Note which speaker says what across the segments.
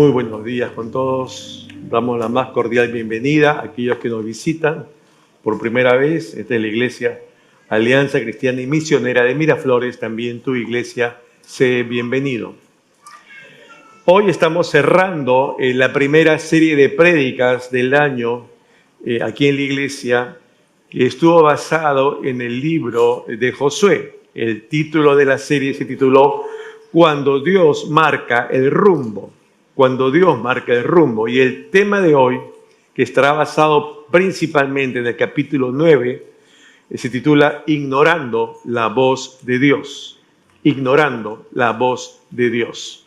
Speaker 1: Muy buenos días con todos. Damos la más cordial bienvenida a aquellos que nos visitan por primera vez. Esta es la Iglesia Alianza Cristiana y Misionera de Miraflores, también tu iglesia, sé bienvenido. Hoy estamos cerrando la primera serie de prédicas del año aquí en la iglesia, que estuvo basado en el libro de Josué. El título de la serie se tituló Cuando Dios marca el rumbo. Cuando Dios marca el rumbo. Y el tema de hoy, que estará basado principalmente en el capítulo 9, se titula Ignorando la voz de Dios. Ignorando la voz de Dios.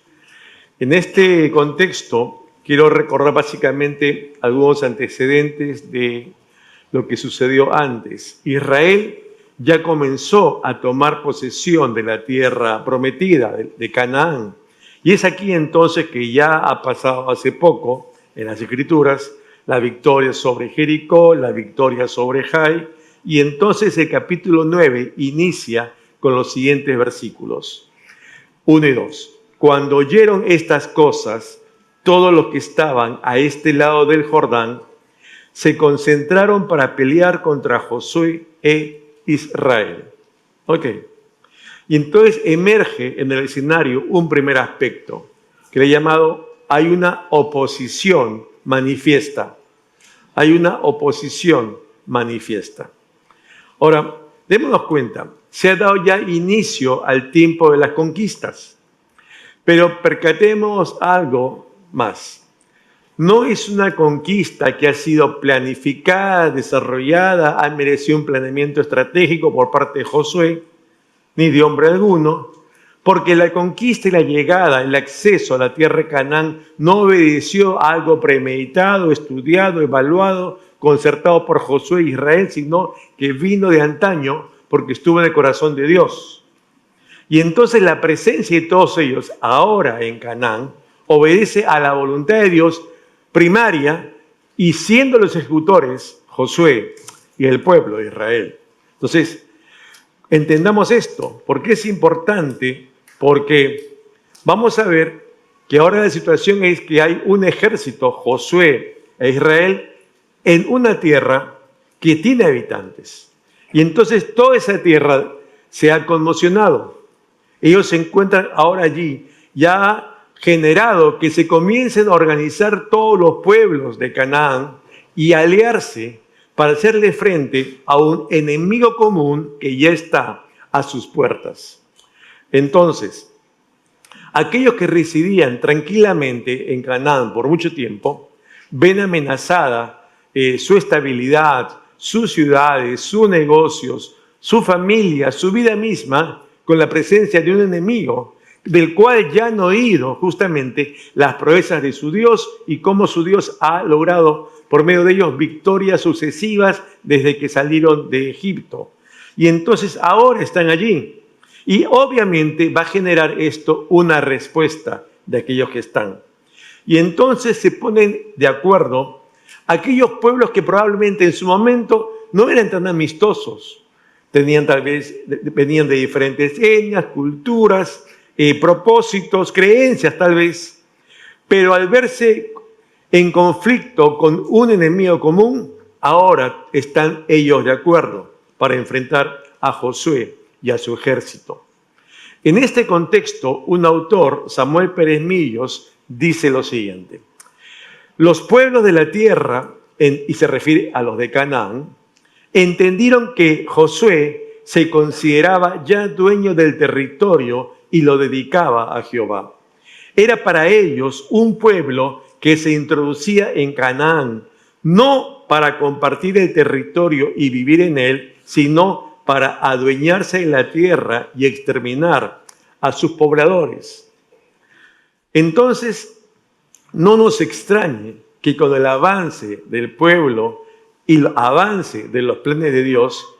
Speaker 1: En este contexto, quiero recordar básicamente algunos antecedentes de lo que sucedió antes. Israel ya comenzó a tomar posesión de la tierra prometida, de Canaán. Y es aquí entonces que ya ha pasado hace poco, en las Escrituras, la victoria sobre Jericó, la victoria sobre Jai, y entonces el capítulo 9 inicia con los siguientes versículos, 1 y 2. Cuando oyeron estas cosas, todos los que estaban a este lado del Jordán se concentraron para pelear contra Josué e Israel. Ok. Y entonces emerge en el escenario un primer aspecto que le he llamado, hay una oposición manifiesta. Hay una oposición manifiesta. Ahora, démonos cuenta, se ha dado ya inicio al tiempo de las conquistas, pero percatemos algo más. No es una conquista que ha sido planificada, desarrollada, ha merecido un planeamiento estratégico por parte de Josué, ni de hombre alguno, porque la conquista y la llegada, el acceso a la tierra de Canaán no obedeció a algo premeditado, estudiado, evaluado, concertado por Josué e Israel, sino que vino de antaño porque estuvo en el corazón de Dios. Y entonces la presencia de todos ellos ahora en Canaán obedece a la voluntad de Dios primaria y siendo los ejecutores Josué y el pueblo de Israel. Entonces, entendamos esto, porque es importante, porque vamos a ver que ahora la situación es que hay un ejército, Josué e Israel, en una tierra que tiene habitantes. Y entonces toda esa tierra se ha conmocionado. Ellos se encuentran ahora allí, ya ha generado que se comiencen a organizar todos los pueblos de Canaán y aliarse para hacerle frente a un enemigo común que ya está a sus puertas. Entonces, aquellos que residían tranquilamente en Canaán por mucho tiempo, ven amenazada su estabilidad, sus ciudades, sus negocios, su familia, su vida misma, con la presencia de un enemigo, del cual ya han oído justamente las proezas de su Dios y cómo su Dios ha logrado por medio de ellos victorias sucesivas desde que salieron de Egipto. Y entonces ahora están allí. Y obviamente va a generar esto una respuesta de aquellos que están. Y entonces se ponen de acuerdo aquellos pueblos que probablemente en su momento no eran tan amistosos. Venían de diferentes etnias, culturas, propósitos, creencias tal vez. Pero al verse en conflicto con un enemigo común, ahora están ellos de acuerdo para enfrentar a Josué y a su ejército. En este contexto, un autor, Samuel Pérez Millos, dice lo siguiente: los pueblos de la tierra, y se refiere a los de Canaán, entendieron que Josué se consideraba ya dueño del territorio y lo dedicaba a Jehová. Era para ellos un pueblo que se introducía en Canaán, no para compartir el territorio y vivir en él, sino para adueñarse de la tierra y exterminar a sus pobladores. Entonces, no nos extrañe que con el avance del pueblo y el avance de los planes de Dios,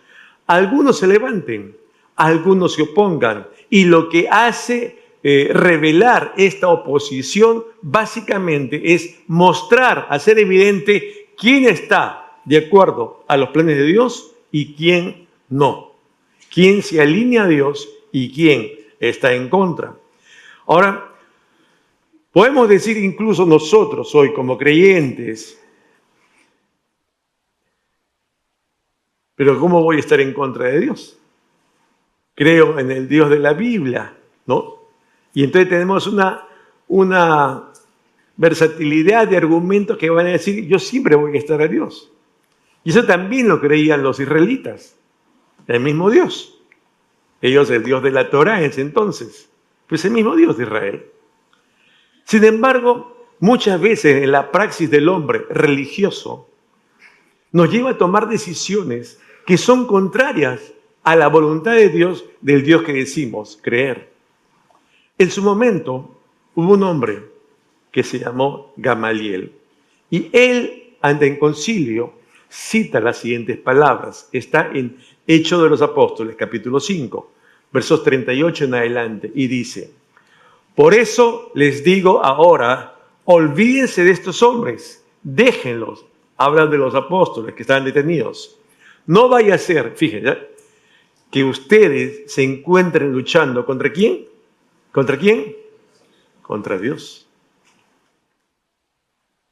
Speaker 1: algunos se levanten, algunos se opongan, y lo que hace revelar esta oposición básicamente es mostrar, hacer evidente quién está de acuerdo a los planes de Dios y quién no. Quién se alinea a Dios y quién está en contra. Ahora, Podemos decir incluso nosotros hoy como creyentes, pero ¿cómo voy a estar en contra de Dios? Creo en el Dios de la Biblia, ¿no? Y entonces tenemos una versatilidad de argumentos que van a decir, yo siempre voy a estar a Dios. Y eso también lo creían los israelitas, el mismo Dios. Ellos, el Dios de la Torá en ese entonces, pues el mismo Dios de Israel. Sin embargo, muchas veces en la praxis del hombre religioso nos lleva a tomar decisiones que son contrarias a la voluntad de Dios, del Dios que decimos creer. En su momento hubo un hombre que se llamó Gamaliel y él, ante el concilio, cita las siguientes palabras. Está en Hechos de los Apóstoles, capítulo 5, versos 38 en adelante, y dice: por eso les digo ahora, olvídense de estos hombres, déjenlos. Hablan de los apóstoles que estaban detenidos. No vaya a ser, fíjense, que ustedes se encuentren luchando ¿contra quién? ¿Contra quién? Contra Dios.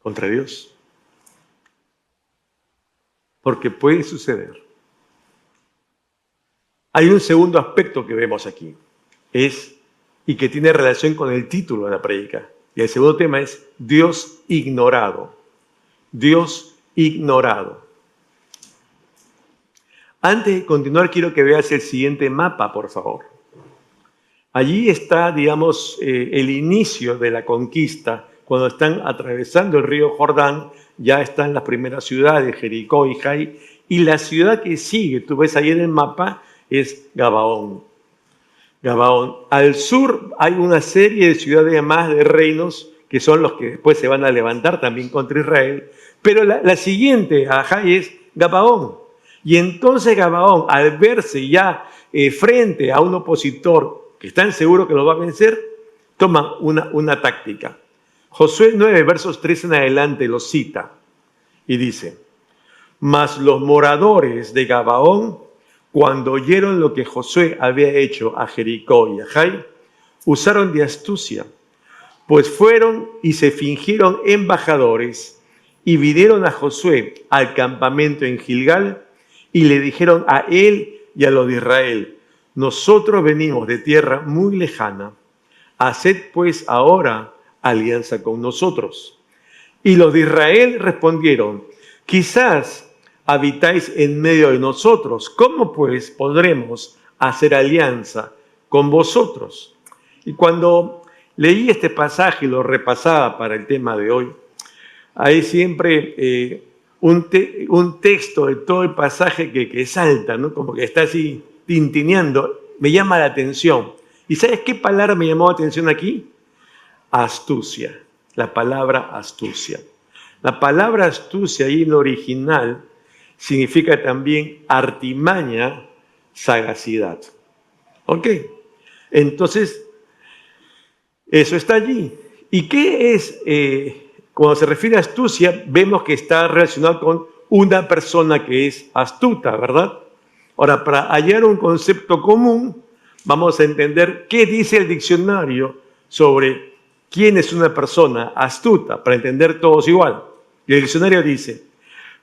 Speaker 1: Contra Dios. Porque puede suceder. Hay un segundo aspecto que vemos aquí, y que tiene relación con el título de la prédica. Y el segundo tema es Dios ignorado. Dios ignorado. Antes de continuar, quiero que veas el siguiente mapa, por favor. Allí está, digamos, el inicio de la conquista. Cuando están atravesando el río Jordán, ya están las primeras ciudades, Jericó y Jai, y la ciudad que sigue, tú ves ahí en el mapa, es Gabaón. Gabaón. Al sur hay una serie de ciudades más, de reinos, que son los que después se van a levantar también contra Israel, pero la siguiente a Jai es Gabaón. Y entonces Gabaón, al verse ya frente a un opositor que están seguros que lo va a vencer, toma una táctica. Josué 9, versos 3 en adelante, lo cita y dice: mas los moradores de Gabaón, cuando oyeron lo que Josué había hecho a Jericó y a Jai, usaron de astucia, pues fueron y se fingieron embajadores y vinieron a Josué al campamento en Gilgal y le dijeron a él y a los de Israel: nosotros venimos de tierra muy lejana, haced pues ahora alianza con nosotros. Y los de Israel respondieron: quizás habitáis en medio de nosotros, ¿cómo pues podremos hacer alianza con vosotros? Y cuando leí este pasaje y lo repasaba para el tema de hoy, hay siempre un texto de todo el pasaje que salta, ¿no? Como que está así tintineando, me llama la atención. ¿Y sabes qué palabra me llamó la atención aquí? Astucia, la palabra astucia. La palabra astucia ahí en original significa también artimaña, sagacidad. ¿Ok? Entonces, eso está allí. ¿Y qué es, cuando se refiere a astucia, vemos que está relacionado con una persona que es astuta, ¿verdad? Ahora, para hallar un concepto común, vamos a entender qué dice el diccionario sobre quién es una persona astuta, para entender todos igual. Y el diccionario dice: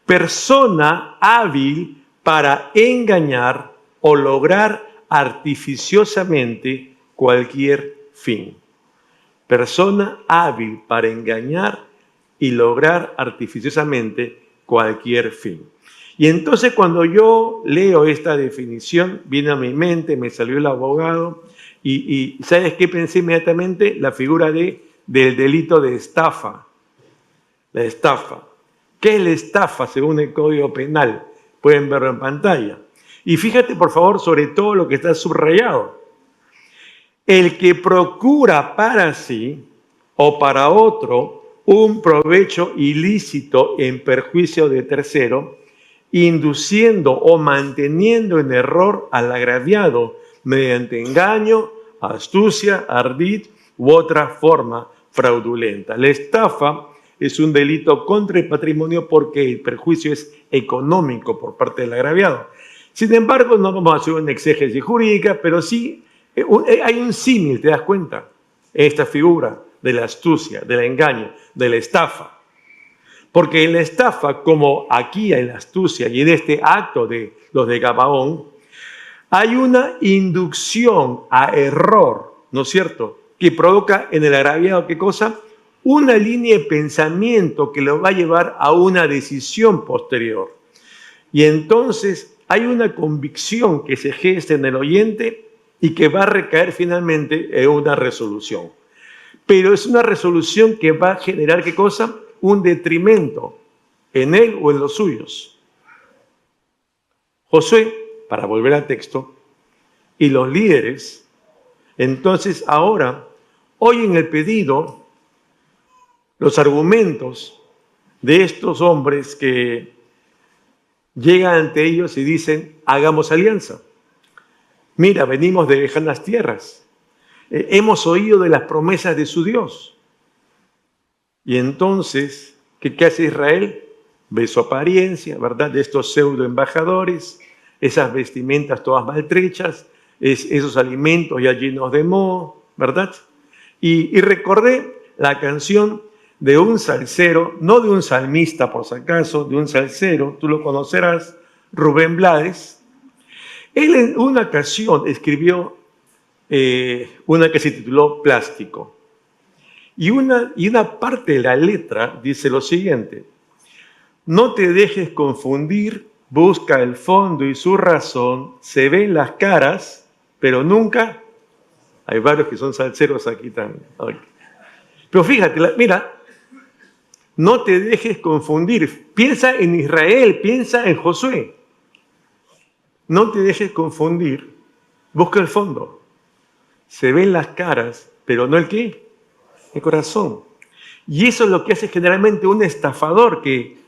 Speaker 1: persona hábil para engañar o lograr artificiosamente cualquier fin. Persona hábil para engañar y lograr artificiosamente cualquier fin. Y entonces cuando yo leo esta definición, viene a mi mente, me salió el abogado, y ¿sabes qué pensé inmediatamente? La figura del delito de estafa. La estafa. ¿Qué es la estafa según el Código Penal? Pueden verlo en pantalla. Y fíjate, por favor, sobre todo lo que está subrayado. El que procura para sí o para otro un provecho ilícito en perjuicio de tercero, induciendo o manteniendo en error al agraviado mediante engaño, astucia, ardid u otra forma fraudulenta. La estafa es un delito contra el patrimonio porque el perjuicio es económico por parte del agraviado. Sin embargo, no vamos a hacer una exégesis jurídica, pero sí hay un símil, ¿te das cuenta? Esta figura. de la astucia, del engaño, de la estafa. Porque en la estafa, como aquí en la astucia y en este acto de los de Gabaón, hay una inducción a error, ¿no es cierto?, que provoca en el agraviado, ¿qué cosa? Una línea de pensamiento que lo va a llevar a una decisión posterior. Y entonces hay una convicción que se gesta en el oyente y que va a recaer finalmente en una resolución. Pero es una resolución que va a generar, ¿qué cosa? Un detrimento en él o en los suyos. Josué, para volver al texto, y los líderes, entonces ahora oyen el pedido, los argumentos de estos hombres que llegan ante ellos y dicen, hagamos alianza. Mira, venimos de lejanas tierras. Hemos oído de las promesas de su Dios. Y entonces, ¿qué hace Israel? Ve su apariencia, ¿verdad? De estos pseudo embajadores, esas vestimentas todas maltrechas, esos alimentos ya llenos de moho, ¿verdad? Y recordé la canción de un salsero, no de un salmista por si acaso, de un salsero, tú lo conocerás, Rubén Blades. Él en una ocasión escribió una que se tituló Plástico. Y una parte de la letra dice lo siguiente: no te dejes confundir, busca el fondo y su razón, se ven las caras, pero nunca. Hay varios que son salseros aquí también. Pero fíjate, mira, no te dejes confundir. Piensa en Israel, piensa en Josué. No te dejes confundir, busca el fondo. Se ven las caras, pero no el qué, el corazón. Y eso es lo que hace generalmente un estafador que,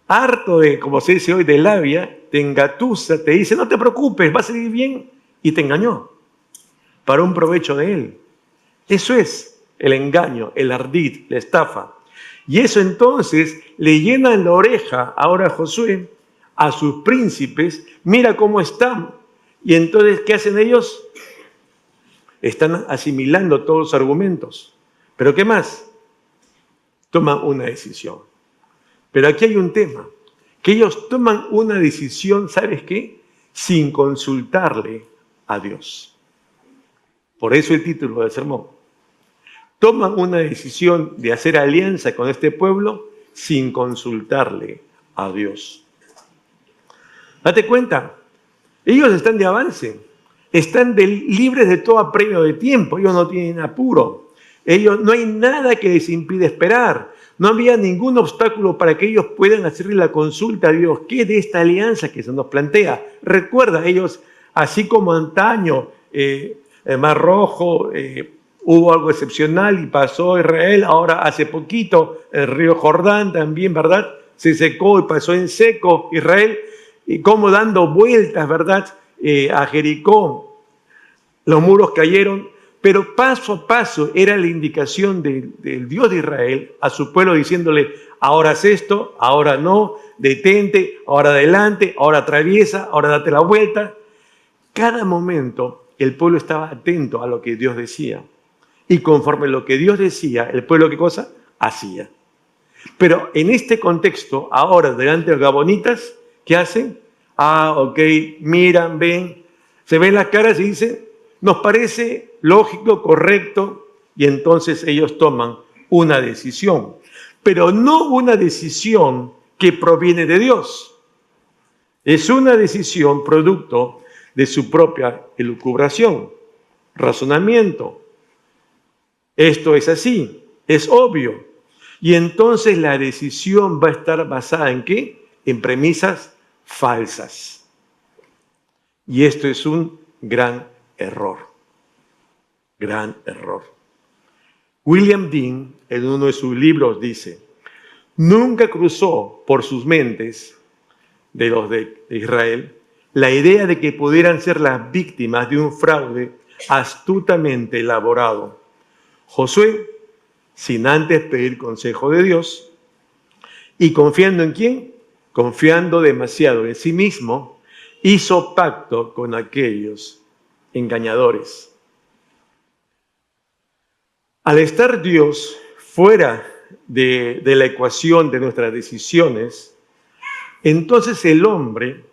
Speaker 1: harto de, como se dice hoy, de labia, te engatusa, te dice, no te preocupes, va a salir bien, y te engañó para un provecho de él. Eso es el engaño, el ardid, la estafa. Y eso entonces le llena en la oreja ahora a Josué, a sus príncipes, mira cómo están. Y entonces, ¿qué hacen ellos? Están asimilando todos los argumentos. ¿Pero qué más? Toman una decisión. Pero aquí hay un tema, que ellos toman una decisión, ¿sabes qué? Sin consultarle a Dios. Por eso el título del sermón. Toman una decisión de hacer alianza con este pueblo sin consultarle a Dios. Date cuenta, ellos están de avance, están libres de todo apremio de tiempo, ellos no tienen apuro, ellos no hay nada que les impide esperar, no había ningún obstáculo para que ellos puedan hacerle la consulta a Dios. ¿Qué de esta alianza que se nos plantea? Recuerda, ellos, así como antaño, el Mar Rojo, hubo algo excepcional y pasó Israel, ahora hace poquito el río Jordán también, ¿verdad? Se secó y pasó en seco Israel, y como dando vueltas, ¿verdad? A Jericó, los muros cayeron, pero paso a paso era la indicación del Dios de Israel a su pueblo diciéndole, ahora haz esto, ahora no, detente, ahora adelante, ahora atraviesa, ahora date la vuelta. Cada momento el pueblo estaba atento a lo que Dios decía. Y conforme lo que Dios decía, el pueblo, ¿qué cosa? Hacía. Pero en este contexto, ahora, delante de los gabonitas, ¿qué hacen? Ok, miran, ven, se ven las caras y dicen, nos parece lógico, correcto, y entonces ellos toman una decisión. Pero no una decisión que proviene de Dios. Es una decisión producto de su propia elucubración, razonamiento. Esto es así, es obvio. Y entonces la decisión va a estar basada ¿en qué? En premisas falsas. Y esto es un gran error. Gran error. William Dean, en uno de sus libros, dice, nunca cruzó por sus mentes de los de Israel la idea de que pudieran ser las víctimas de un fraude astutamente elaborado. Josué, sin antes pedir consejo de Dios, y confiando en quién, confiando demasiado en sí mismo, hizo pacto con aquellos engañadores. Al estar Dios fuera de la ecuación de nuestras decisiones, entonces el hombre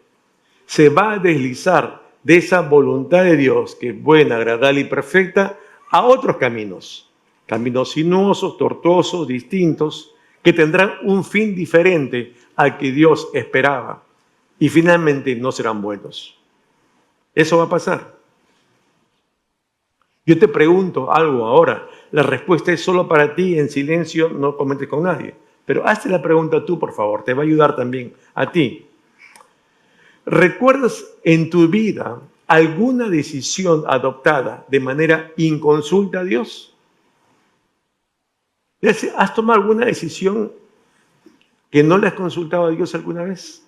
Speaker 1: se va a deslizar de esa voluntad de Dios, que es buena, agradable y perfecta, a otros caminos. Caminos sinuosos, tortuosos, distintos, que tendrán un fin diferente al que Dios esperaba. Y finalmente no serán buenos. Eso va a pasar. Yo te pregunto algo ahora. La respuesta es solo para ti, en silencio, no comentes con nadie. Pero hazte la pregunta tú, por favor. Te va a ayudar también a ti. ¿Recuerdas en tu vida alguna decisión adoptada de manera inconsulta a Dios? ¿Has tomado alguna decisión que no le has consultado a Dios alguna vez?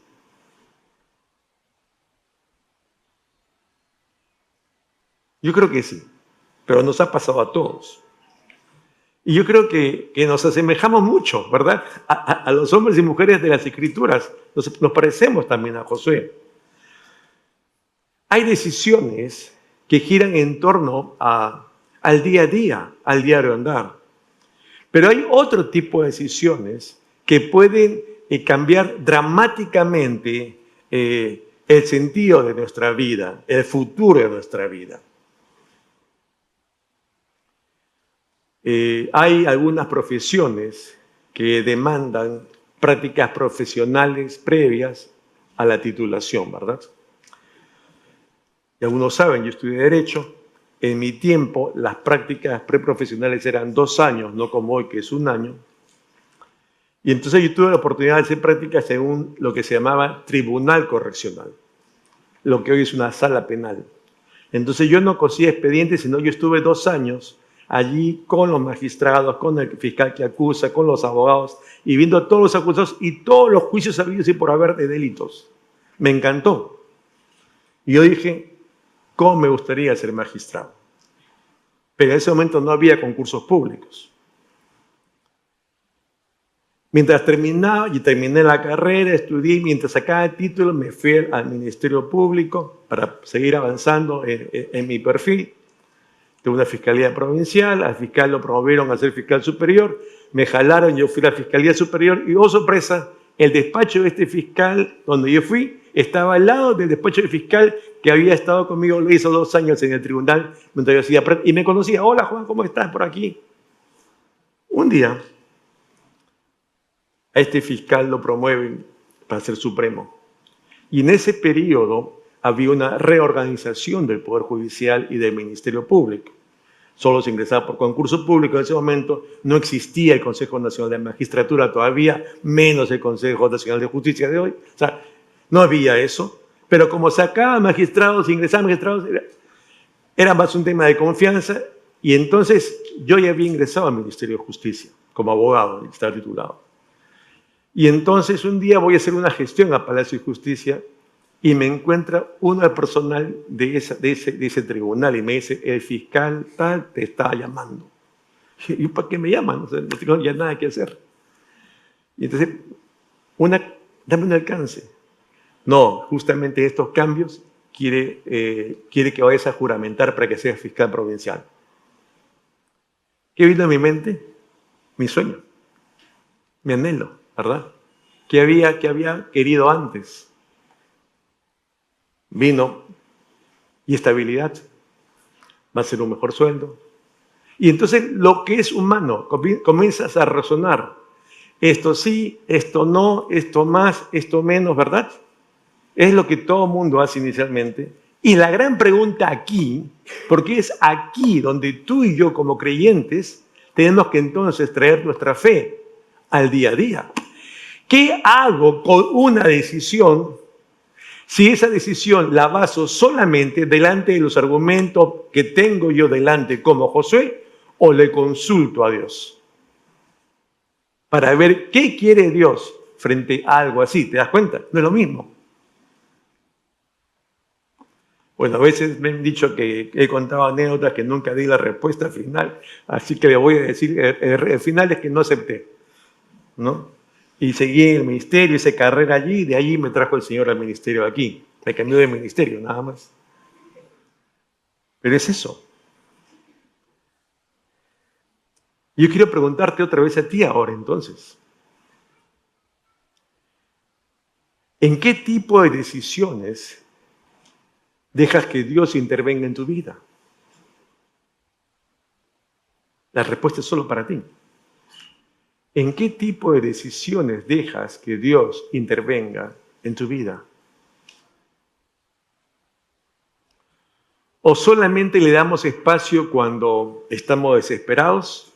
Speaker 1: Yo creo que sí, pero nos ha pasado a todos. Y yo creo que nos asemejamos mucho, ¿verdad? A los hombres y mujeres de las Escrituras. Nos parecemos también a Josué. Hay decisiones que giran en torno al día a día, al diario andar. Pero hay otro tipo de decisiones que pueden cambiar dramáticamente el sentido de nuestra vida, el futuro de nuestra vida. Hay algunas profesiones que demandan prácticas profesionales previas a la titulación, ¿verdad? Y algunos saben, yo estudié Derecho. En mi tiempo, las prácticas preprofesionales eran 2 años, no como hoy, que es 1 año. Y entonces yo tuve la oportunidad de hacer prácticas en lo que se llamaba tribunal correccional, lo que hoy es una sala penal. Entonces yo no cosía expedientes, sino yo estuve 2 años allí con los magistrados, con el fiscal que acusa, con los abogados, y viendo a todos los acusados y todos los juicios habidos y por haber de delitos. Me encantó. Y yo dije, ¿cómo me gustaría ser magistrado? Pero en ese momento no había concursos públicos. Mientras terminé la carrera, estudié, mientras sacaba el título, me fui al Ministerio Público para seguir avanzando en mi perfil. De una fiscalía provincial, al fiscal lo promovieron a ser fiscal superior, me jalaron, yo fui a la Fiscalía Superior y, oh sorpresa, el despacho de este fiscal, donde yo fui, estaba al lado del despacho del fiscal que había estado conmigo, lo hizo 2 años en el tribunal, mientras yo hacía y me conocía. Hola Juan, ¿cómo estás por aquí? Un día, a este fiscal lo promueven para ser supremo. Y en ese periodo había una reorganización del Poder Judicial y del Ministerio Público. Solo se ingresaba por concurso público. En ese momento no existía el Consejo Nacional de Magistratura todavía, menos el Consejo Nacional de Justicia de hoy. O sea, no había eso. Pero como sacaba magistrados, ingresaban magistrados, era más un tema de confianza. Y entonces yo ya había ingresado al Ministerio de Justicia como abogado, estaba titulado. Y entonces un día voy a hacer una gestión a Palacio de Justicia y me encuentra uno del personal de ese tribunal y me dice, el fiscal tal te está llamando. ¿Y para qué me llaman? O sea, no tengo ya nada que hacer. Y entonces, dame un alcance. No, justamente estos cambios quiere que vayas a juramentar para que seas fiscal provincial. ¿Qué vino a mi mente? Mi sueño, mi anhelo, ¿verdad? ¿Qué había querido antes? Vino y estabilidad, va a ser un mejor sueldo. Y entonces lo que es humano, comienzas a razonar. Esto sí, esto no, esto más, esto menos, ¿verdad? Es lo que todo mundo hace inicialmente. Y la gran pregunta aquí, porque es aquí donde tú y yo como creyentes tenemos que entonces traer nuestra fe al día a día. ¿Qué hago con una decisión si esa decisión la baso solamente delante de los argumentos que tengo yo delante como Josué, o le consulto a Dios? Para ver qué quiere Dios frente a algo así. ¿Te das cuenta? No es lo mismo. Bueno, a veces me han dicho que he contado anécdotas que nunca di la respuesta final, así que le voy a decir, el final es que no acepté, ¿no? Y seguí en el ministerio, hice carrera allí, y de allí me trajo el Señor al ministerio aquí. Me cambió de ministerio, nada más. Pero es eso. Yo quiero preguntarte otra vez a ti ahora entonces. ¿En qué tipo de decisiones dejas que Dios intervenga en tu vida? La respuesta es solo para ti. ¿En qué tipo de decisiones dejas que Dios intervenga en tu vida? ¿O solamente le damos espacio cuando estamos desesperados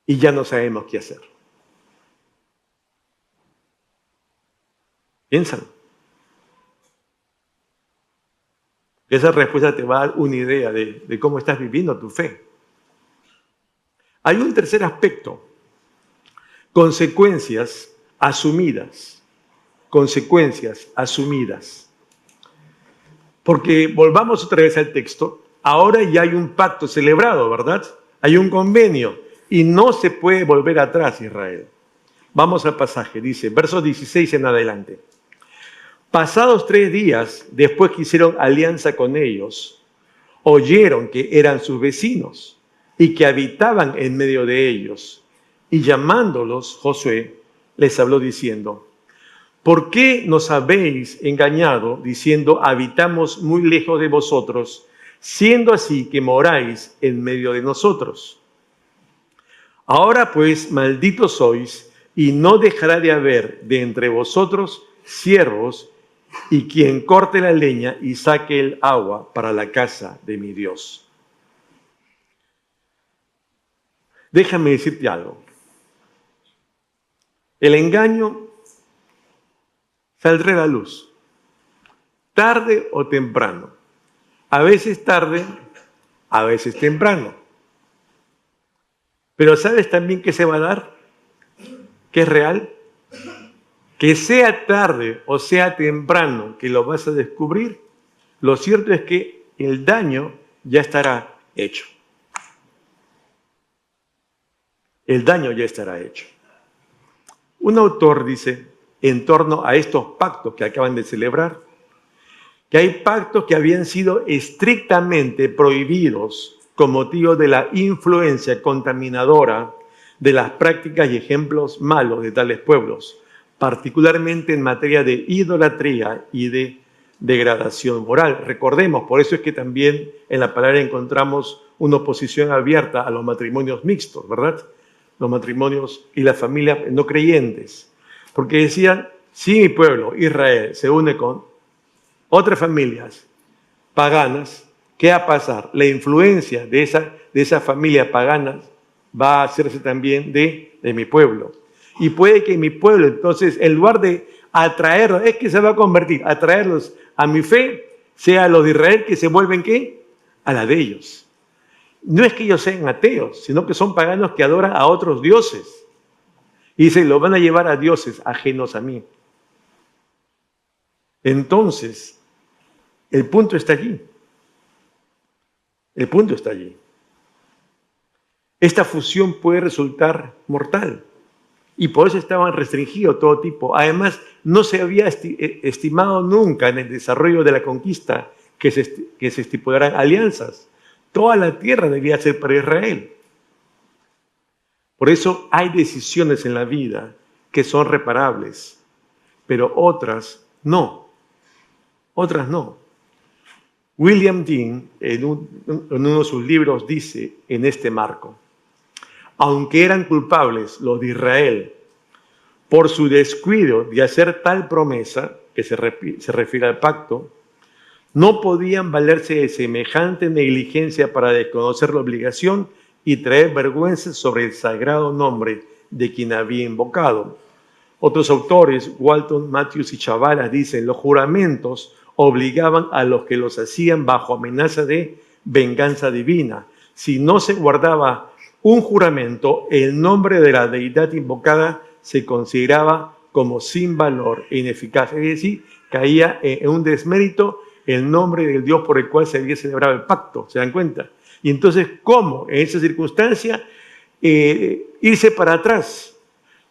Speaker 1: y ya no sabemos qué hacer? Piénsalo. Esa respuesta te va a dar una idea de cómo estás viviendo tu fe. Hay un tercer aspecto. Consecuencias asumidas. Consecuencias asumidas. Porque volvamos otra vez al texto. Ahora ya hay un pacto celebrado, ¿verdad? Hay un convenio y no se puede volver atrás, Israel. Vamos al pasaje, dice, versos 16 en adelante. Pasados 3 días, después que hicieron alianza con ellos, oyeron que eran sus vecinos y que habitaban en medio de ellos. Y llamándolos, Josué les habló diciendo, ¿por qué nos habéis engañado diciendo habitamos muy lejos de vosotros, siendo así que moráis en medio de nosotros? Ahora pues malditos sois, y no dejará de haber de entre vosotros siervos, y quien corte la leña y saque el agua para la casa de mi Dios. Déjame decirte algo. El engaño saldrá a la luz, tarde o temprano. A veces tarde, a veces temprano. Pero ¿sabes también qué se va a dar? ¿Qué es real? Que sea tarde o sea temprano que lo vas a descubrir, lo cierto es que el daño ya estará hecho. El daño ya estará hecho. Un autor dice, en torno a estos pactos que acaban de celebrar, que hay pactos que habían sido estrictamente prohibidos con motivo de la influencia contaminadora de las prácticas y ejemplos malos de tales pueblos, particularmente en materia de idolatría y de degradación moral. Recordemos, por eso es que también en la palabra encontramos una oposición abierta a los matrimonios mixtos, ¿verdad? Los matrimonios y las familias no creyentes. Porque decían, si mi pueblo, Israel, se une con otras familias paganas, ¿qué va a pasar? La influencia de esas familias paganas va a hacerse también de mi pueblo. Y puede que mi pueblo, entonces, en lugar de atraerlos, es que se va a convertir, atraerlos a mi fe, sea los de Israel que se vuelven, ¿qué? A la de ellos. No es que ellos sean ateos, sino que son paganos que adoran a otros dioses. Y se lo van a llevar a dioses ajenos a mí. Entonces, el punto está allí. El punto está allí. Esta fusión puede resultar mortal. Y por eso estaban restringidos todo tipo. Además, no se había estimado nunca en el desarrollo de la conquista que se estipularan alianzas. Toda la tierra debía ser para Israel. Por eso hay decisiones en la vida que son reparables, pero otras no. Otras no. William Dean, en uno de sus libros, dice en este marco, aunque eran culpables los de Israel por su descuido de hacer tal promesa, que se refiere al pacto, no podían valerse de semejante negligencia para desconocer la obligación y traer vergüenza sobre el sagrado nombre de quien había invocado. Otros autores, Walton, Matthews y Chavalas, dicen, los juramentos obligaban a los que los hacían bajo amenaza de venganza divina. Si no se guardaba un juramento, el nombre de la deidad invocada se consideraba como sin valor e ineficaz. Es decir, caía en un desmérito el nombre del Dios por el cual se había celebrado el pacto. ¿Se dan cuenta? Y entonces, ¿cómo en esa circunstancia irse para atrás?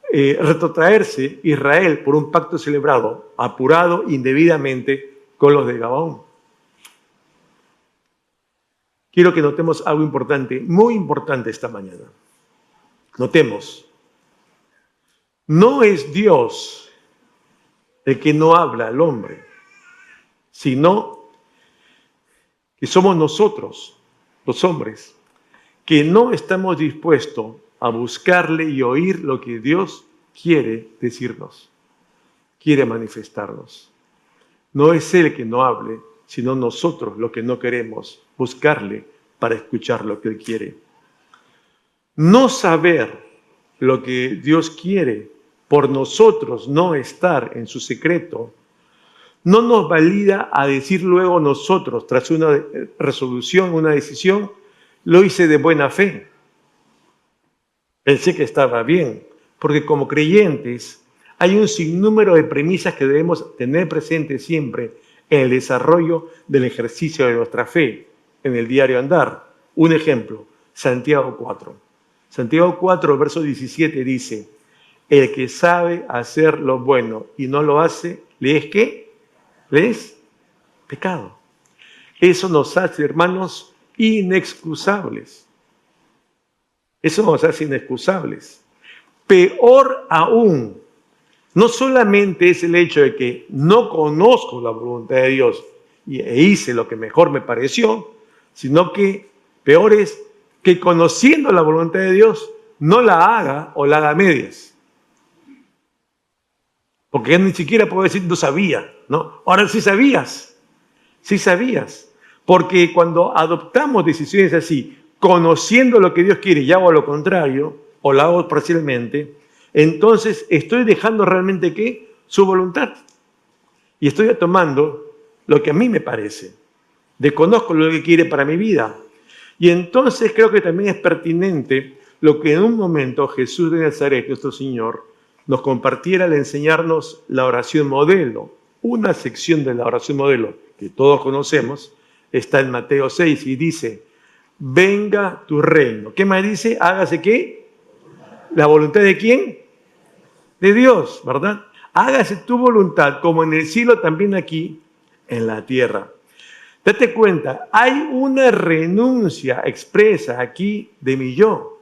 Speaker 1: Retrotraerse Israel por un pacto celebrado, apurado indebidamente con los de Gabaón. Quiero que notemos algo importante, muy importante esta mañana. Notemos, no es Dios el que no habla al hombre, sino que somos nosotros, los hombres, que no estamos dispuestos a buscarle y oír lo que Dios quiere decirnos, quiere manifestarnos. No es Él que no hable, sino nosotros los que no queremos buscarle para escuchar lo que Él quiere. No saber lo que Dios quiere por nosotros no estar en su secreto, no nos valida a decir luego nosotros, tras una resolución, una decisión, lo hice de buena fe. Pensé que estaba bien, porque como creyentes hay un sinnúmero de premisas que debemos tener presentes siempre en el desarrollo del ejercicio de nuestra fe, en el diario andar. Un ejemplo, Santiago 4. Santiago 4, verso 17 dice, el que sabe hacer lo bueno y no lo hace, ¿le es qué? ¿Le es pecado? Eso nos hace, hermanos, inexcusables. Eso nos hace inexcusables. Peor aún, no solamente es el hecho de que no conozco la voluntad de Dios e hice lo que mejor me pareció, sino que peor es que conociendo la voluntad de Dios no la haga o la haga a medias. Porque ni siquiera puedo decir no sabía, ¿no? Ahora sí sabías. Porque cuando adoptamos decisiones así, conociendo lo que Dios quiere y hago lo contrario, o lo hago parcialmente, entonces estoy dejando realmente ¿qué? Su voluntad. Y estoy tomando lo que a mí me parece. Desconozco lo que quiere para mi vida. Y entonces creo que también es pertinente lo que en un momento Jesús de Nazaret, nuestro Señor, nos compartiera al enseñarnos la oración modelo. Una sección de la oración modelo que todos conocemos está en Mateo 6 y dice, venga tu reino. ¿Qué más dice? Hágase ¿qué? ¿La voluntad de quién? De Dios, ¿verdad? Hágase tu voluntad como en el cielo, también aquí en la tierra. Date cuenta, hay una renuncia expresa aquí de mi yo.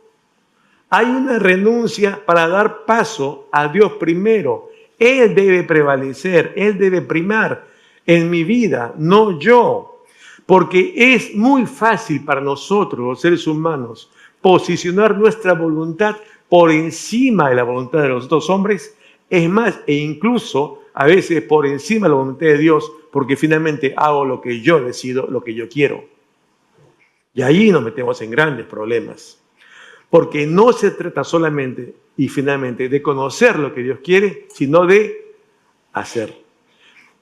Speaker 1: Hay una renuncia para dar paso a Dios primero. Él debe prevalecer, Él debe primar en mi vida, no yo. Porque es muy fácil para nosotros, los seres humanos, posicionar nuestra voluntad por encima de la voluntad de los otros hombres. Es más, e incluso a veces por encima de la voluntad de Dios, porque finalmente hago lo que yo decido, lo que yo quiero. Y ahí nos metemos en grandes problemas. Porque no se trata solamente y finalmente de conocer lo que Dios quiere, sino de hacer.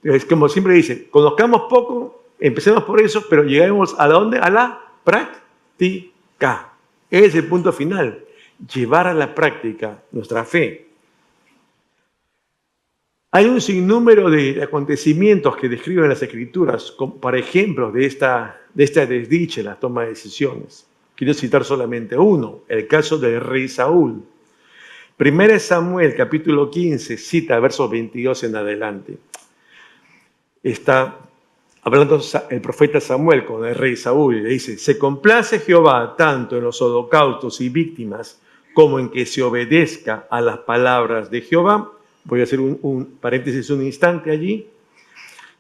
Speaker 1: Es como siempre dice, conozcamos poco, empecemos por eso, pero lleguemos ¿a dónde? A la práctica. Es el punto final, llevar a la práctica nuestra fe. Hay un sinnúmero de acontecimientos que describen las Escrituras para ejemplos de esta desdicha en la toma de decisiones. Quiero citar solamente uno, el caso del rey Saúl. 1 Samuel, capítulo 15, cita versos 22 en adelante. Está hablando el profeta Samuel con el rey Saúl y le dice, se complace Jehová tanto en los holocaustos y víctimas como en que se obedezca a las palabras de Jehová. Voy a hacer un paréntesis un instante allí.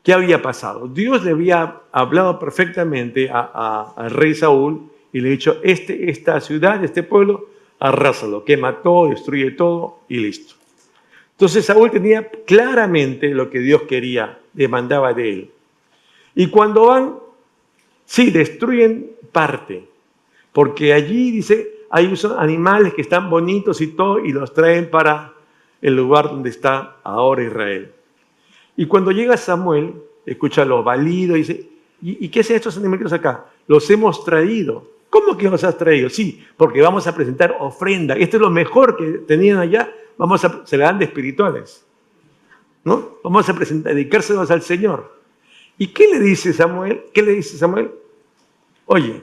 Speaker 1: ¿Qué había pasado? Dios le había hablado perfectamente al rey Saúl y le ha dicho, esta ciudad, este pueblo, arrásalo, quema todo, destruye todo y listo. Entonces Saúl tenía claramente lo que Dios quería, demandaba de él. Y cuando van, sí, destruyen parte, porque allí, dice, hay animales que están bonitos y todo, y los traen para el lugar donde está ahora Israel. Y cuando llega Samuel, escucha los balidos y dice, ¿y qué hacen estos animalitos acá? Los hemos traído. ¿Cómo que los has traído? Sí, porque vamos a presentar ofrenda. Esto es lo mejor que tenían allá, se le dan de espirituales, ¿no? Vamos a dedicárselos al Señor. ¿Y qué le dice Samuel? Oye,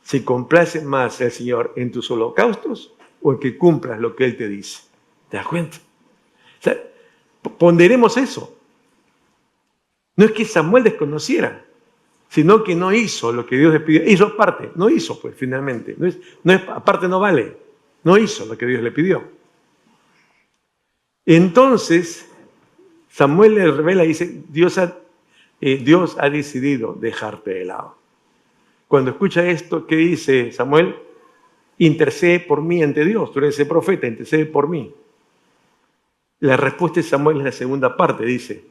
Speaker 1: ¿se complace más el Señor en tus holocaustos o en que cumplas lo que Él te dice? ¿Te das cuenta? O sea, ponderemos eso. No es que Samuel desconociera, sino que no hizo lo que Dios le pidió. Hizo parte, no hizo, pues, finalmente. Aparte no vale. No hizo lo que Dios le pidió. Entonces, Samuel le revela y dice, Dios ha decidido dejarte de lado. Cuando escucha esto, ¿qué dice Samuel? Intercede por mí ante Dios. Tú eres el profeta, intercede por mí. La respuesta de Samuel es la segunda parte. Dice,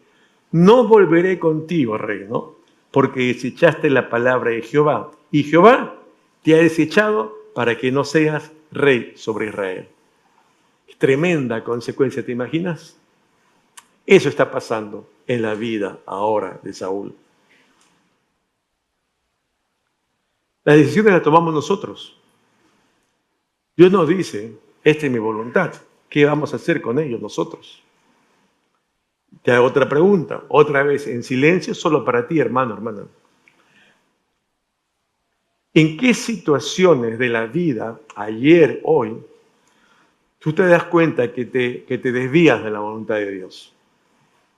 Speaker 1: no volveré contigo, rey, ¿no? Porque desechaste la palabra de Jehová. Y Jehová te ha desechado para que no seas rey sobre Israel. Tremenda consecuencia, ¿te imaginas? Eso está pasando en la vida ahora de Saúl. Las decisiones las tomamos nosotros. Dios nos dice, esta es mi voluntad. ¿Qué vamos a hacer con ellos nosotros? Te hago otra pregunta, otra vez, en silencio, solo para ti, hermano, hermana. ¿En qué situaciones de la vida, ayer, hoy, tú te das cuenta que te desvías de la voluntad de Dios?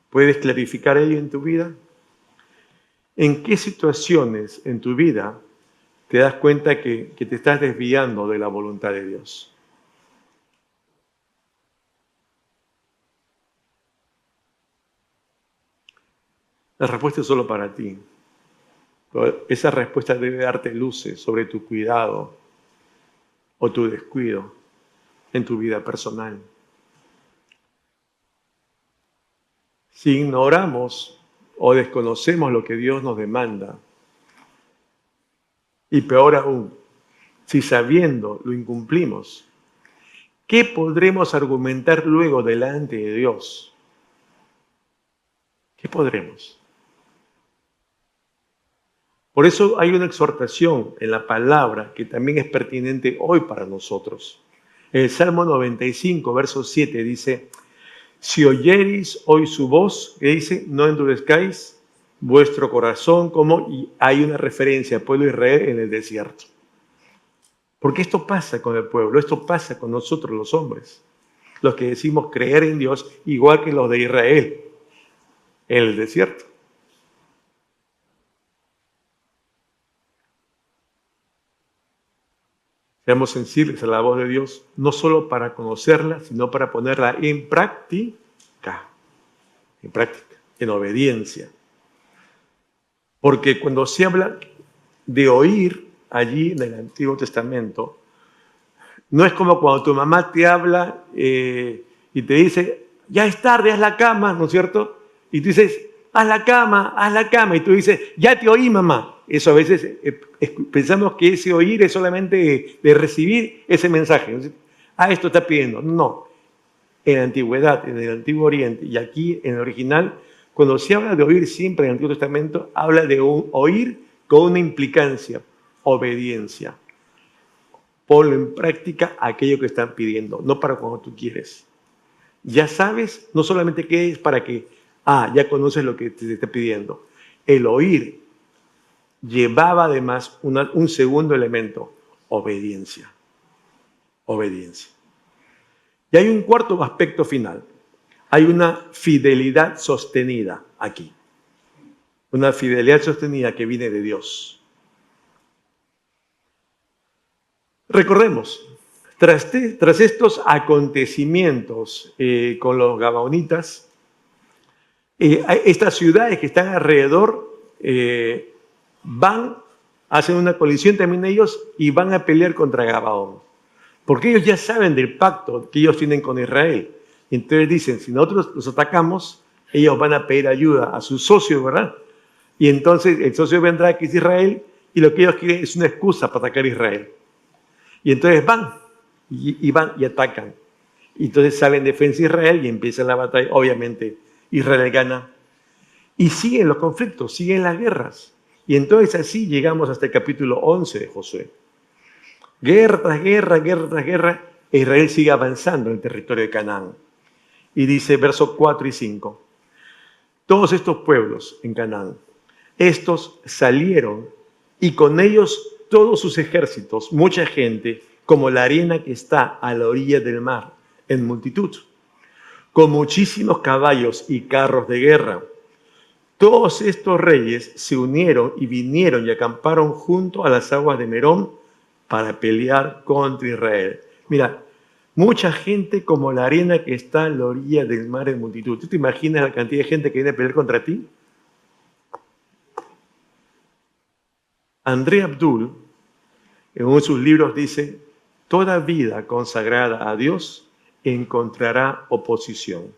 Speaker 1: ¿Puedes clarificar ello en tu vida? ¿En qué situaciones en tu vida te das cuenta que te estás desviando de la voluntad de Dios? La respuesta es solo para ti. Esa respuesta debe darte luces sobre tu cuidado o tu descuido en tu vida personal. Si ignoramos o desconocemos lo que Dios nos demanda, y peor aún, si sabiendo lo incumplimos, ¿qué podremos argumentar luego delante de Dios? ¿Qué podremos? Por eso hay una exhortación en la palabra que también es pertinente hoy para nosotros. El Salmo 95, verso 7 dice, si oyereis hoy su voz, que dice, no endurezcáis vuestro corazón, como y hay una referencia al pueblo de Israel en el desierto. Porque esto pasa con el pueblo, esto pasa con nosotros los hombres, los que decimos creer en Dios, igual que los de Israel en el desierto. Seamos sensibles a la voz de Dios, no solo para conocerla, sino para ponerla en práctica, en obediencia. Porque cuando se habla de oír allí en el Antiguo Testamento, no es como cuando tu mamá te habla y te dice, ya es tarde, haz la cama, ¿no es cierto? Y tú dices, haz la cama, y tú dices, ya te oí, mamá. Eso a veces pensamos que ese oír es solamente de recibir ese mensaje. Esto está pidiendo. No. En la antigüedad, en el Antiguo Oriente y aquí en el original, cuando se habla de oír siempre en el Antiguo Testamento, habla de oír con una implicancia, obediencia. Ponlo en práctica aquello que están pidiendo, no para cuando tú quieres. Ya sabes, no solamente qué es para que, ya conoces lo que te está pidiendo. El oír llevaba además un segundo elemento, obediencia. Obediencia. Y hay un cuarto aspecto final. Hay una fidelidad sostenida aquí. Una fidelidad sostenida que viene de Dios. Recordemos, tras estos acontecimientos con los gabaonitas, estas ciudades que están alrededor hacen una colisión también ellos y van a pelear contra Gabaón. Porque ellos ya saben del pacto que ellos tienen con Israel. Entonces dicen, si nosotros los atacamos, ellos van a pedir ayuda a sus socios, ¿verdad? Y entonces el socio vendrá, que es Israel, y lo que ellos quieren es una excusa para atacar a Israel. Y entonces van y atacan. Y entonces sale en defensa de Israel y empieza la batalla. Obviamente Israel gana. Y siguen los conflictos, siguen las guerras. Y entonces así llegamos hasta el capítulo 11 de Josué. Guerra tras guerra, guerra tras guerra, Israel sigue avanzando en el territorio de Canaán. Y dice versos 4 y 5. Todos estos pueblos en Canaán, estos salieron y con ellos todos sus ejércitos, mucha gente, como la arena que está a la orilla del mar, en multitud, con muchísimos caballos y carros de guerra. Todos estos reyes se unieron y vinieron y acamparon junto a las aguas de Merón para pelear contra Israel. Mira, mucha gente como la arena que está a la orilla del mar en multitud. ¿Tú te imaginas la cantidad de gente que viene a pelear contra ti? André Abdul, en uno de sus libros, dice: toda vida consagrada a Dios encontrará oposición,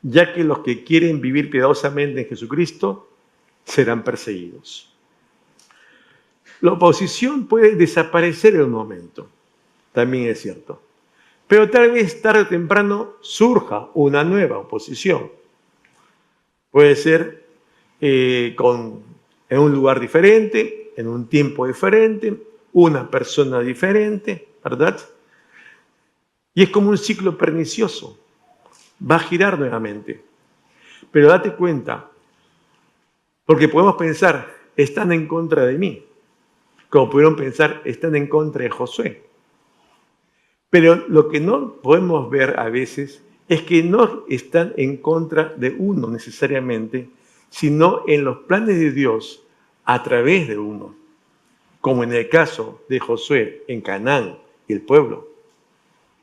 Speaker 1: ya que los que quieren vivir piadosamente en Jesucristo serán perseguidos. La oposición puede desaparecer en un momento, también es cierto, pero tal vez tarde o temprano surja una nueva oposición. Puede ser en un lugar diferente, en un tiempo diferente, una persona diferente, ¿verdad? Y es como un ciclo pernicioso. Va a girar nuevamente. Pero date cuenta, porque podemos pensar, están en contra de mí, como pudieron pensar, están en contra de Josué. Pero lo que no podemos ver a veces es que no están en contra de uno necesariamente, sino en los planes de Dios a través de uno, como en el caso de Josué en Canaán y el pueblo.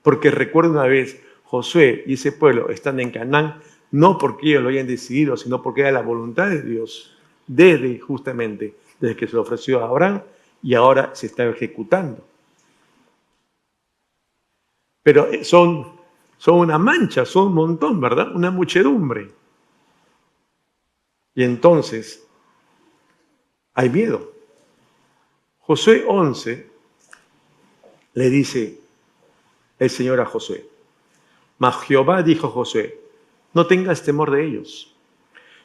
Speaker 1: Porque recuerda una vez, Josué y ese pueblo están en Canaán no porque ellos lo hayan decidido, sino porque era la voluntad de Dios, justamente desde que se lo ofreció a Abraham y ahora se está ejecutando. Pero son una mancha, son un montón, ¿verdad? Una muchedumbre. Y entonces hay miedo. Josué 11 le dice el Señor a Josué: mas Jehová dijo a Josué, no tengas temor de ellos,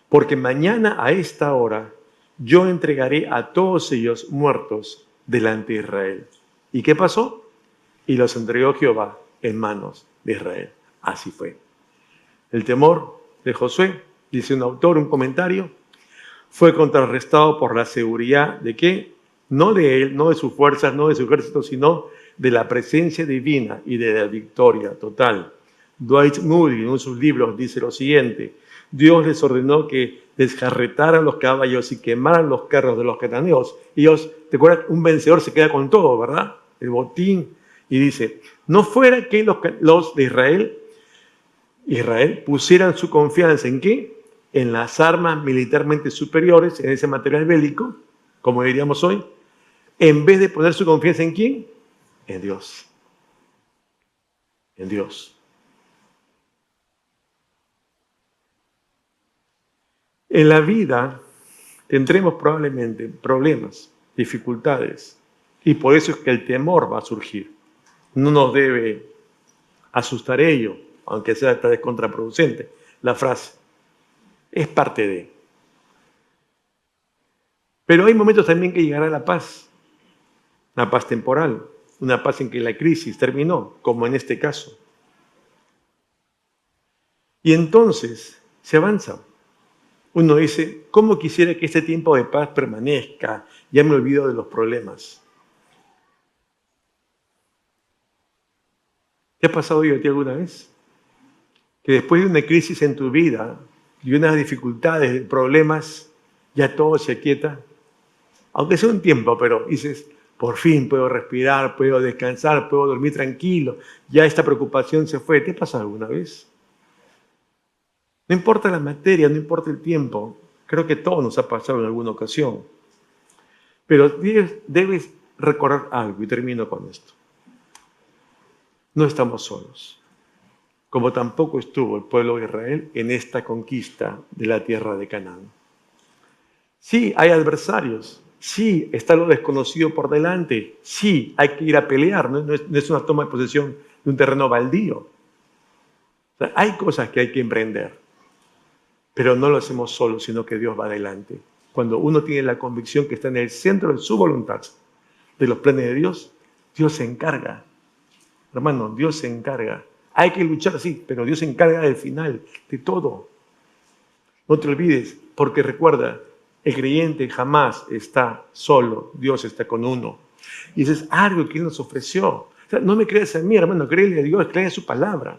Speaker 1: porque mañana a esta hora yo entregaré a todos ellos muertos delante de Israel. ¿Y qué pasó? Y los entregó Jehová en manos de Israel. Así fue. El temor de Josué, dice un autor, un comentario, fue contrarrestado por la seguridad de que, no de él, no de sus fuerzas, no de su ejército, sino de la presencia divina y de la victoria total. Dwight Moody, en sus libros, dice lo siguiente: Dios les ordenó que descarretaran los caballos y quemaran los carros de los cananeos. Ellos, ¿te acuerdas? Un vencedor se queda con todo, ¿verdad? El botín. Y dice, no fuera que los de Israel pusieran su confianza ¿en qué? En las armas militarmente superiores, en ese material bélico, como diríamos hoy, en vez de poner su confianza ¿en quién? En Dios. En Dios. En la vida tendremos probablemente problemas, dificultades, y por eso es que el temor va a surgir. No nos debe asustar ello, aunque sea esta vez contraproducente la frase. Es parte de. Pero hay momentos también que llegará la paz, una paz temporal, una paz en que la crisis terminó, como en este caso. Y entonces se avanza. Uno dice, ¿cómo quisiera que este tiempo de paz permanezca? Ya me olvido de los problemas. ¿Te ha pasado a ti alguna vez? Que después de una crisis en tu vida, y unas dificultades, problemas, ya todo se aquieta. Aunque sea un tiempo, pero dices, por fin puedo respirar, puedo descansar, puedo dormir tranquilo. Ya esta preocupación se fue. ¿Te ha pasado alguna vez? No importa la materia, no importa el tiempo. Creo que todo nos ha pasado en alguna ocasión. Pero debes recordar algo, y termino con esto. No estamos solos, como tampoco estuvo el pueblo de Israel en esta conquista de la tierra de Canaán. Sí, hay adversarios, sí, está lo desconocido por delante, sí, hay que ir a pelear, no es una toma de posesión de un terreno baldío. O sea, hay cosas que hay que emprender, pero no lo hacemos solos, sino que Dios va adelante. Cuando uno tiene la convicción que está en el centro de su voluntad, de los planes de Dios, Dios se encarga. Hermano, Dios se encarga. Hay que luchar, sí, pero Dios se encarga del final, de todo. No te olvides, porque recuerda, el creyente jamás está solo, Dios está con uno. Y eso es algo que Él nos ofreció. O sea, no me creas a mí, hermano, créele a Dios, créele a su palabra.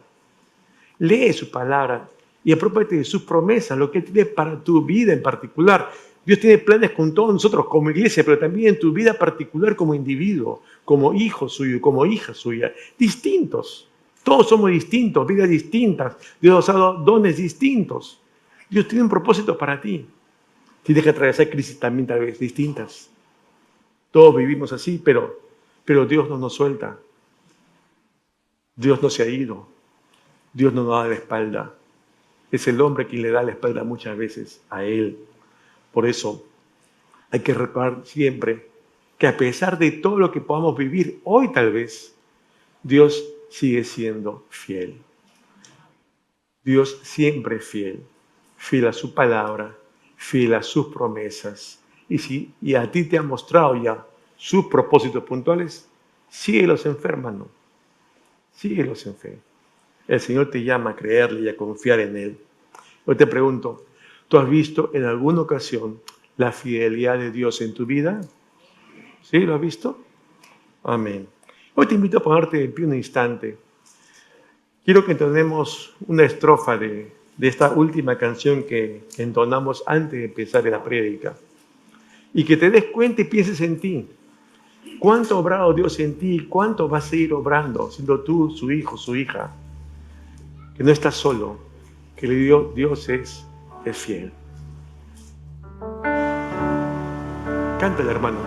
Speaker 1: Lee su palabra y aprópiate de sus promesas, lo que Él tiene para tu vida en particular. Dios tiene planes con todos nosotros como iglesia, pero también en tu vida particular como individuo, como hijo suyo, como hija suya, distintos. Todos somos distintos, vidas distintas. Dios nos ha dado dones distintos. Dios tiene un propósito para ti. Tienes que atravesar crisis también tal vez distintas. Todos vivimos así, pero Dios no nos suelta. Dios no se ha ido. Dios no nos da la espalda. Es el hombre quien le da la espalda muchas veces a Él. Por eso hay que recordar siempre que a pesar de todo lo que podamos vivir hoy tal vez, Dios sigue siendo fiel. Dios siempre es fiel. Fiel a su palabra, fiel a sus promesas. Y a ti te ha mostrado ya sus propósitos puntuales, síguelos en fe, hermano. Síguelos en fe. El Señor te llama a creerle y a confiar en Él. Hoy te pregunto, ¿tú has visto en alguna ocasión la fidelidad de Dios en tu vida? ¿Sí? ¿Lo has visto? Amén. Hoy te invito a ponerte de pie un instante. Quiero que entonemos una estrofa de esta última canción que entonamos antes de empezar la prédica. Y que te des cuenta y pienses en ti. ¿Cuánto ha obrado Dios en ti? ¿Cuánto va a seguir obrando siendo tú su hijo, su hija? Que no estás solo, que Dios es fiel. Cántale, hermanos.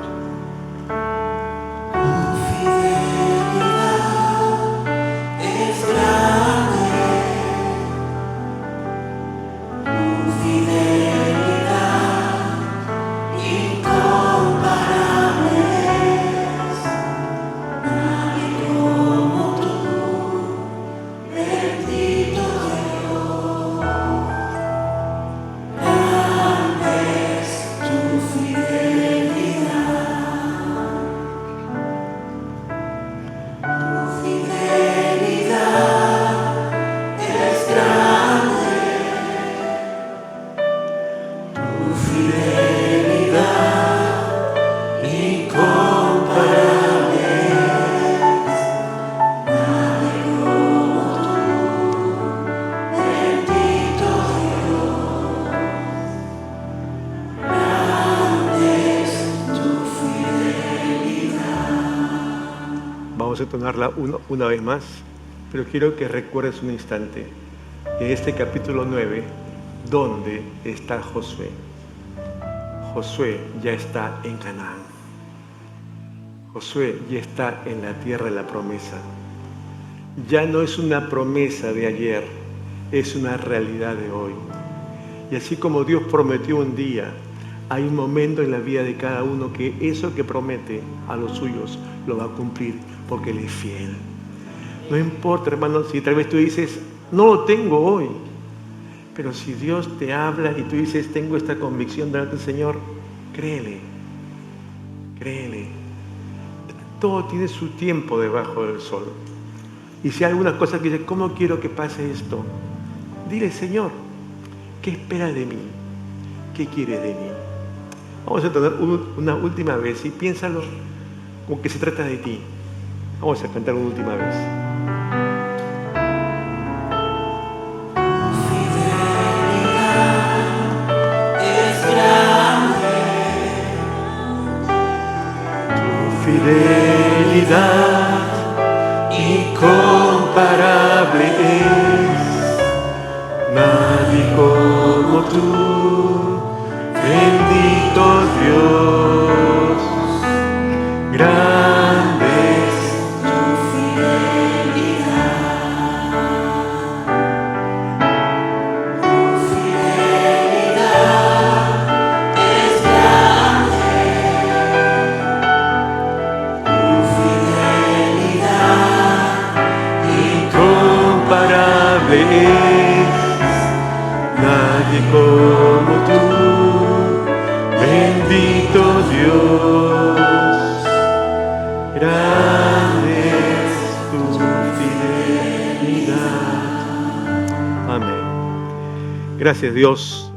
Speaker 1: Vamos a entonarla una vez más, pero quiero que recuerdes un instante en este capítulo 9, ¿dónde está Josué? Josué ya está en Canaán. Josué ya está en la tierra de la promesa. Ya no es una promesa de ayer, es una realidad de hoy. Y así como Dios prometió un día, hay un momento en la vida de cada uno que eso que promete a los suyos lo va a cumplir porque Él es fiel. No importa, hermano, si tal vez tú dices, no lo tengo hoy, pero si Dios te habla y tú dices, tengo esta convicción delante del Señor, créele, créele. Todo tiene su tiempo debajo del sol. Y si hay alguna cosa que dice, ¿cómo quiero que pase esto? Dile, Señor, ¿qué espera de mí? ¿Qué quiere de mí? Vamos a entender una última vez y piénsalo como que se trata de ti. Vamos a cantar una última vez. Fidelidad incomparable es, nadie como tú, bendito Dios, grande es tu fidelidad. Tu fidelidad es grande. Incomparable es, nadie como tú, bendito Dios, grande es tu fidelidad. Amén. Gracias, Dios,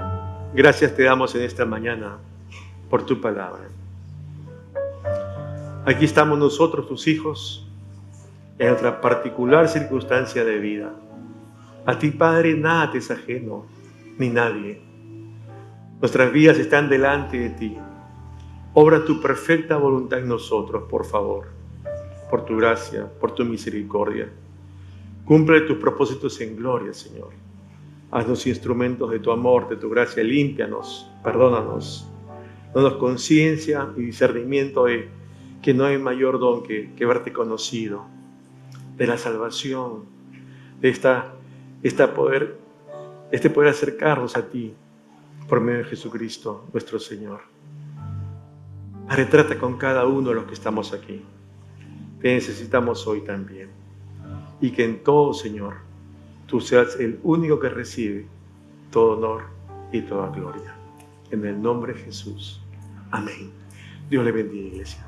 Speaker 1: gracias te damos en esta mañana por tu palabra. Aquí estamos nosotros, tus hijos, en otra particular circunstancia de vida. A ti, Padre, nada te es ajeno, ni nadie. Nuestras vidas están delante de ti. Obra tu perfecta voluntad en nosotros, por favor, por tu gracia, por tu misericordia. Cumple tus propósitos en gloria, Señor. Haznos instrumentos de tu amor, de tu gracia. Límpianos, perdónanos. Danos conciencia y discernimiento de que no hay mayor don que verte conocido, de la salvación, de este poder acercarnos a ti por medio de Jesucristo, nuestro Señor. Padre, trata con cada uno de los que estamos aquí. Te necesitamos hoy también. Y que en todo, Señor, tú seas el único que recibe todo honor y toda gloria. En el nombre de Jesús. Amén. Dios le bendiga, iglesia.